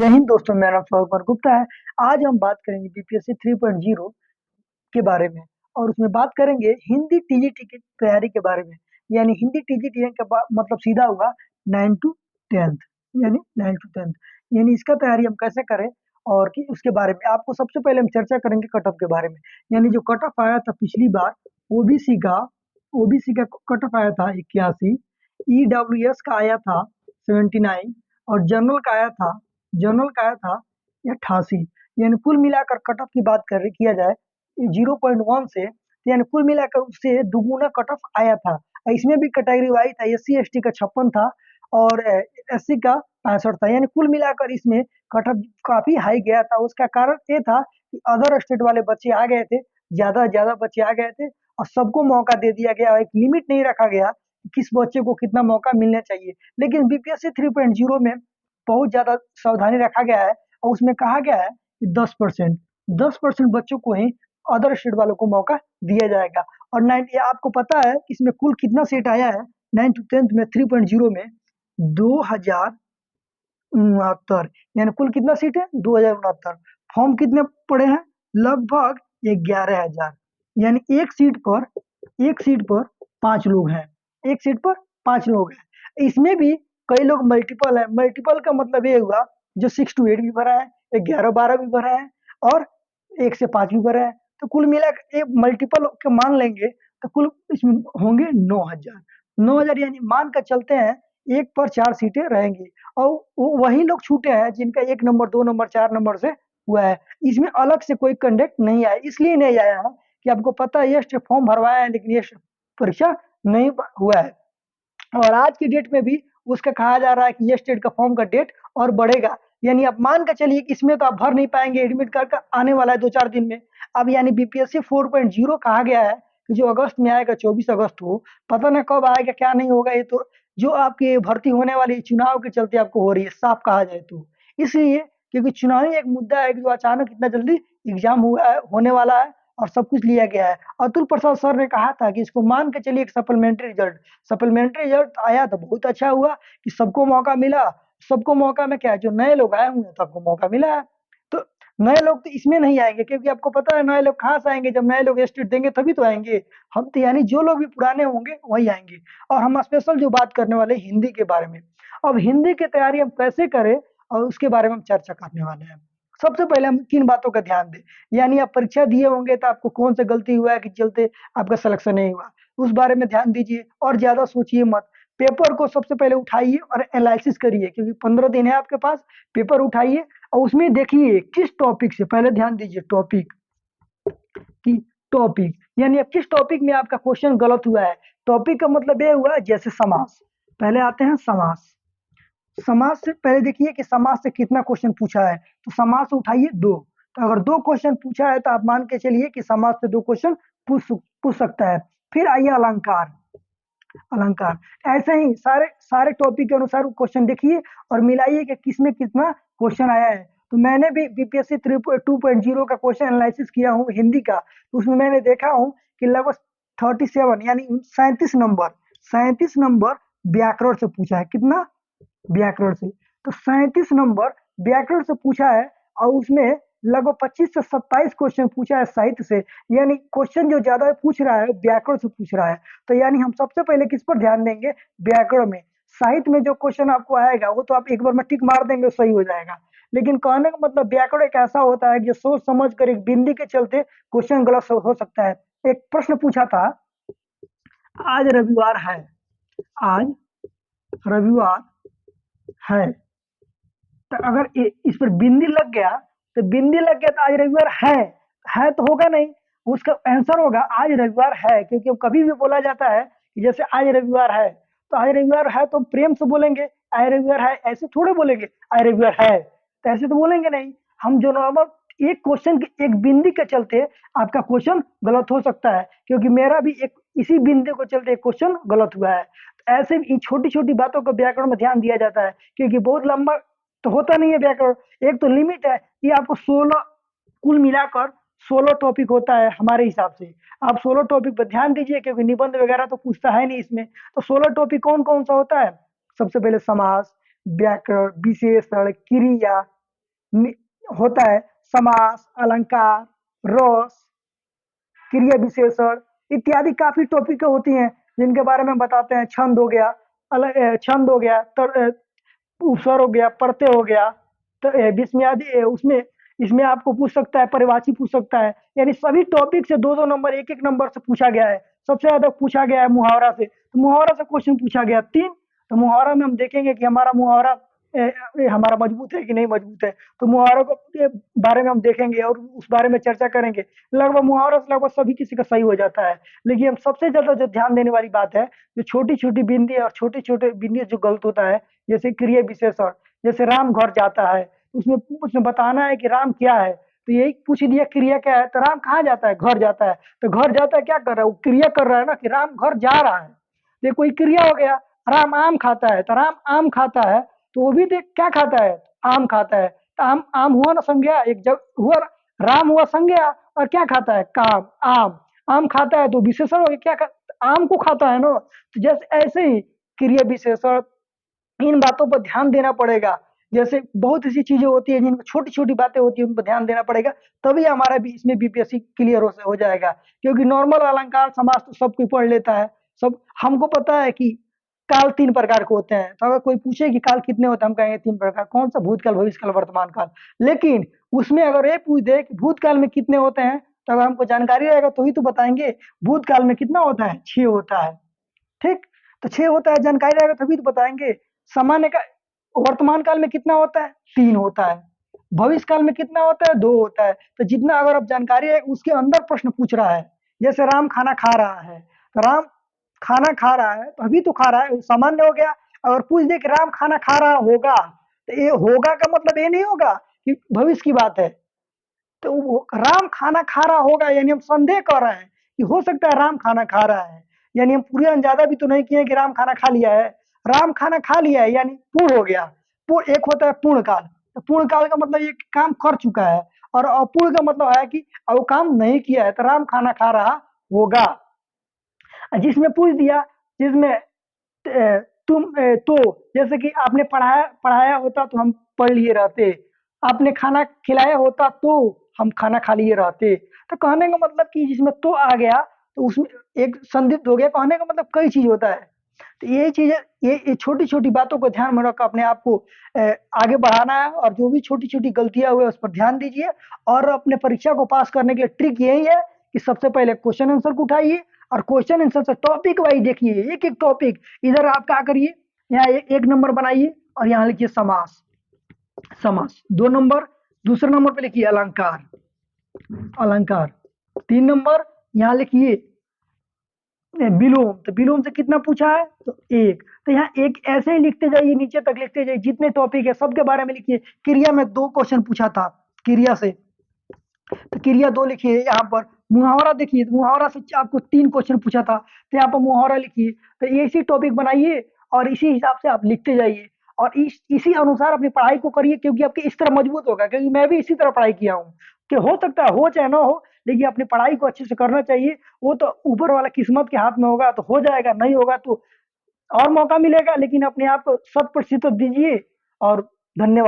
हिंद दोस्तों, मेरा नाम सौरभ गुप्ता है। आज हम बात करेंगे बीपीएससी 3.0 के बारे में और उसमें बात करेंगे हिंदी टीजीटी की तैयारी के बारे में। यानी हिंदी टीजीटी का मतलब सीधा हुआ 9 टू 10th, यानी 9 टू 10th, यानी इसका तैयारी हम कैसे करें और कि उसके बारे में आपको सबसे पहले हम चर्चा करेंगे कट ऑफ के बारे में। यानी जो कट ऑफ आया था पिछली बार ओबीसी का ओबीसी का कट ऑफ आया था 81, ईडब्ल्यूएस का आया था 79 और जनरल का आया था 88। यानी कुल मिलाकर कट ऑफ की बात किया जाए 0.1 से, यानी कुल मिलाकर उससे दुगुना कट ऑफ आया था। इसमें भी कैटेगरी वाइज था, एससी एसटी का 56 था और एससी का 65 था। यानी कुल मिलाकर इसमें कट ऑफ काफी हाई गया था। उसका कारण ये था कि अदर स्टेट वाले बच्चे आ गए थे, ज्यादा बच्चे आ गए थे और सबको मौका दे दिया गया। एक लिमिट नहीं रखा गया कि किस बच्चे को कितना मौका मिलना चाहिए। लेकिन बीपीएससी 3.0 में बहुत ज्यादा सावधानी रखा गया है और उसमें कहा गया है कि 10% बच्चों को ही अदर स्टेट वालों को मौका दिया जाएगा। और 90 आपको पता है कि इसमें कुल कितना सीट आया है 9 टू 10th में 3.0 में 2069, यानी कुल कितना सीट है 2069। फॉर्म कितने पड़े हैं लगभग 11,000, यानी एक सीट पर 5 लोग हैं, एक सीट पर 5 लोग हैं। इसमें भी कई लोग मल्टीपल है। मल्टीपल का मतलब ये हुआ जो 6 to 8 भी भरा है, 11-12 भी भरा है और 1 से 5 भी भरा है। तो कुल मिला के मल्टीपल के मान लेंगे तो कुल इसमें होंगे 9,000 यानी मान कर चलते हैं 1 पर 4 सीटें रहेंगी। और वही लोग छूटे हैं जिनका 1 नंबर 2 नंबर 4 नंबर से हुआ है। इसमें अलग से कोई कंडक्ट नहीं आया, इसलिए नहीं आया है कि आपको पता है ये फॉर्म भरवाया है लेकिन ये परीक्षा नहीं हुआ है। और आज की डेट में भी उसका कहा जा रहा है कि ये स्टेट का फॉर्म का डेट और बढ़ेगा। यानी आप मान कर चलिए कि इसमें तो आप भर नहीं पाएंगे, एडमिट कार्ड का आने वाला है 2-4 दिन में। अब यानी बीपीएससी 4.0 कहा गया है कि जो अगस्त में आएगा 24 अगस्त को, पता ना कब आएगा क्या नहीं होगा। ये तो जो आपकी भर्ती होने वाली चुनाव के चलते आपको हो रही है, साफ कहा जाए तो। इसलिए क्योंकि चुनाव ही एक मुद्दा है कि जो अचानक इतना जल्दी एग्जाम हुआ है, होने वाला है और सब कुछ लिया गया है। अतुल प्रसाद सर ने कहा था कि इसको मान के चलिए एक सप्लीमेंट्री रिजल्ट आया तो बहुत अच्छा हुआ कि सबको मौका मिला। सबको मौका में क्या है, जो नए लोग आए हुए हैं सबको मौका मिला है। तो नए लोग तो इसमें नहीं आएंगे क्योंकि आपको पता है नए लोग कहाँ से आएंगे, जब नए लोग स्टेट देंगे तभी तो आएंगे। हम तो यानी जो लोग भी पुराने होंगे वही आएंगे। और हम स्पेशल जो बात करने वाले हिंदी के बारे में। अब हिंदी की तैयारी हम कैसे करें और उसके बारे में हम चर्चा करने वाले हैं। सबसे पहले हम किन बातों का ध्यान दें, यानी आप परीक्षा दिए होंगे तो आपको कौन सा गलती हुआ है कि चलते आपका सिलेक्शन नहीं हुआ, उस बारे में ध्यान दीजिए और ज्यादा सोचिए मत। पेपर को सबसे पहले उठाइए और एनालिसिस करिए क्योंकि 15 दिन है आपके पास। पेपर उठाइए और उसमें देखिए किस टॉपिक से, पहले ध्यान दीजिए टॉपिक की, टॉपिक यानी अब किस टॉपिक में आपका क्वेश्चन गलत हुआ है। टॉपिक का मतलब ये हुआ जैसे समास, पहले आते हैं समास। समाज से पहले देखिए कि समाज से कितना क्वेश्चन पूछा है, तो समाज से उठाइए 2। तो अगर 2 क्वेश्चन पूछा है तो आप मान के चलिए कि समाज से 2 क्वेश्चन पूछ सकता है। फिर आइए अलंकार। अलंकार ऐसे ही सारे सारे टॉपिक के अनुसार क्वेश्चन देखिए और मिलाइए कि किसमें कितना क्वेश्चन आया है। तो मैंने भी बीपीएससी 2.0 का क्वेश्चन एनालिसिस किया हूँ हिंदी का, तो उसमें मैंने देखा हूँ कि लगभग 37 यानी 37 नंबर व्याकरण से पूछा है। कितना? व्याकरण से। तो 37 नंबर व्याकरण से पूछा है और उसमें लगभग 25 से 27 क्वेश्चन पूछा है साहित्य से। यानी क्वेश्चन जो ज्यादा पूछ रहा है व्याकरण से पूछ रहा है। तो यानी हम सबसे पहले किस पर ध्यान देंगे? व्याकरण में। साहित्य में जो क्वेश्चन आपको आएगा वो तो आप एक बार में टिक मार देंगे सही हो जाएगा, लेकिन कहने का मतलब व्याकरण एक ऐसा होता है जो सोच समझ कर एक बिंदी के चलते क्वेश्चन गलत हो सकता है। एक प्रश्न पूछा था, आज रविवार है, आज रविवार है, तो अगर इस पर बिंदी लग गया तो बिंदी लग गया तो आज रविवार है तो होगा नहीं, उसका आंसर होगा आज रविवार है। क्योंकि कभी भी बोला जाता है कि जैसे आज रविवार है, तो आज रविवार है तो हम प्रेम से बोलेंगे आज रविवार है, ऐसे थोड़े बोलेंगे आज रविवार है, तो ऐसे तो बोलेंगे नहीं। हम जो नॉर्मल एक क्वेश्चन के एक बिंदी के चलते आपका क्वेश्चन गलत हो सकता है, क्योंकि मेरा भी एक इसी बिंदी को चलते एक क्वेश्चन गलत हुआ है। तो ऐसे छोटी छोटी बातों को व्याकरण में ध्यान दिया जाता है क्योंकि बहुत लंबा तो होता नहीं है व्याकरण। एक तो लिमिट है कि आपको 16 कुल मिलाकर 16 टॉपिक होता है हमारे हिसाब से। आप 16 टॉपिक पर ध्यान दीजिए क्योंकि निबंध वगैरह तो पूछता है नहीं इसमें। तो 16 टॉपिक कौन कौन सा होता है? सबसे पहले समास, व्याकरण, विशेषण, क्रिया, मि- होता है समास, अलंकार, रस, क्रिया विशेषण इत्यादि काफी टॉपिक होती हैं जिनके बारे में बताते हैं। छंद हो गया, छंद हो गया, उपस्वर हो गया, प्रत्यय हो गया, तो विस्मयादि उसमें इसमें आपको पूछ सकता है, परिभाषी पूछ सकता है। यानी सभी टॉपिक से दो दो नंबर, एक एक नंबर से पूछा गया है। सबसे ज्यादा पूछा गया है मुहावरा से, तो मुहावरा से क्वेश्चन पूछा गया तीन। तो मुहावरा में हम देखेंगे कि हमारा मुहावरा हमारा मजबूत है कि नहीं मजबूत है। तो मुहावरों के बारे में हम देखेंगे और उस बारे में चर्चा करेंगे। लगभग मुहावरा से लगभग सभी किसी का सही हो जाता है। लेकिन हम सबसे ज्यादा जो ध्यान देने वाली बात है, जो छोटी छोटी बिंदी और छोटे छोटे बिंदी जो गलत होता है, जैसे क्रिया विशेषण, जैसे राम घर जाता है, उसमें उसमें बताना है कि राम क्या है। तो यही पूछ दिया क्रिया क्या है, तो राम कहाँ जाता है, घर जाता है। तो घर जाता है क्या कर रहा है, वो क्रिया कर रहा है ना कि राम घर जा रहा है। ये कोई क्रिया हो गया। राम आम खाता है, तो राम आम खाता है, तो वो भी देख क्या खाता है, आम खाता है। तो आम आम हुआ ना संज्ञा, एक जब हुआ, राम हुआ संज्ञा, और क्या खाता है, काम, आम। आम खाता है तो विशेषण हो गया, क्या आम को खाता है ना। तो जैसे ऐसे ही क्रिया विशेषण, इन बातों पर ध्यान देना पड़ेगा। जैसे बहुत ऐसी चीजें होती है जिनमें छोटी छोटी बातें होती है, उन पर ध्यान देना पड़ेगा। तभी हमारा भी इसमें बीपीएससी क्लियर हो जाएगा। क्योंकि नॉर्मल अलंकार समाज तो सब कोई पढ़ लेता है। सब हमको पता है कि काल तीन प्रकार के होते हैं। तो अगर कोई पूछे कि काल कितने होते हैं, हम कहेंगे तीन प्रकार। कौन सा, भूतकाल, भविष्यकाल, वर्तमान काल। लेकिन उसमें अगर ये पूछ दे कि भूतकाल में कितने होते हैं, तो अगर हमको जानकारी रहेगा तो ही तो बताएंगे। भूतकाल में कितना होता है, 6 होता है। ठीक, तो 6 होता है, जानकारी रहेगा तभी तो बताएंगे। सामान्य का वर्तमान काल में कितना होता है, 3 होता है। भविष्य काल में कितना होता है, 2 होता है। तो जितना अगर आप जानकारी है उसके अंदर प्रश्न पूछ रहा है। जैसे राम खाना खा रहा है, तो राम खाना खा रहा है, तो अभी तो खा रहा है, वो सामान्य हो गया। अगर पूछ दे कि राम खाना खा रहा होगा, तो ये होगा का मतलब ये नहीं होगा कि भविष्य की बात है। तो वो राम खाना खा रहा होगा, यानी हम संदेह कर रहे हैं कि हो सकता है राम खाना खा रहा है। यानी हम पूरी अंदाजा भी तो नहीं किए कि राम खाना खा लिया है। राम खाना खा लिया है यानी पूर्ण हो गया। पूर्ण एक होता है पूर्ण काल, तो पूर्ण काल का मतलब ये काम कर चुका है। और अपूर्ण का मतलब है कि अब वो काम नहीं किया है, तो राम खाना खा रहा होगा। जिसमें पूछ दिया, जिसमें तो जैसे कि आपने पढ़ाया पढ़ाया होता तो हम पढ़ लिए रहते। आपने खाना खिलाया होता तो हम खाना खा लिए रहते। तो कहने का मतलब कि जिसमें तो आ गया, तो उसमें एक संदिग्ध हो गया। कहने का मतलब कई चीज होता है। तो ये चीजें, ये छोटी छोटी बातों को ध्यान में रखकर अपने आप को अ, आगे बढ़ाना है। और जो भी छोटी छोटी गलतियां हुई उस पर ध्यान दीजिए। और अपने परीक्षा को पास करने के लिए ट्रिक यही है कि सबसे पहले क्वेश्चन आंसर को उठाइए, और क्वेश्चन आंसर से टॉपिक वाइज देखिए, एक एक टॉपिक। इधर आप क्या करिए, यहाँ एक नंबर बनाइए और यहाँ लिखिए समास। समास 2 नंबर। दूसरे नंबर पे लिखिए अलंकार। अलंकार 3 नंबर। यहाँ लिखिए विलोम। तो विलोम से कितना पूछा है, तो एक। तो यहाँ एक ऐसे ही लिखते जाइए, नीचे तक लिखते जाइए, जितने टॉपिक है सबके बारे में लिखिए। क्रिया में 2 क्वेश्चन पूछा था, क्रिया से, तो क्रिया 2 लिखिए। यहाँ पर मुहावरा देखिए, मुहावरा से आपको 3 क्वेश्चन पूछा था, तो यहाँ पर मुहावरा लिखिए। तो इसी टॉपिक बनाइए और इसी हिसाब से आप लिखते जाइए। और इसी अनुसार अपनी पढ़ाई को करिए, क्योंकि आपकी इस तरह मजबूत होगा। क्योंकि मैं भी इसी तरह पढ़ाई किया हूँ। कि हो सकता है हो चाहे ना हो, लेकिन अपनी पढ़ाई को अच्छे से करना चाहिए। वो तो ऊपर वाला किस्मत के हाथ में होगा, तो हो जाएगा, नहीं होगा तो और मौका मिलेगा। लेकिन अपने आप को 100% दीजिए। और धन्यवाद।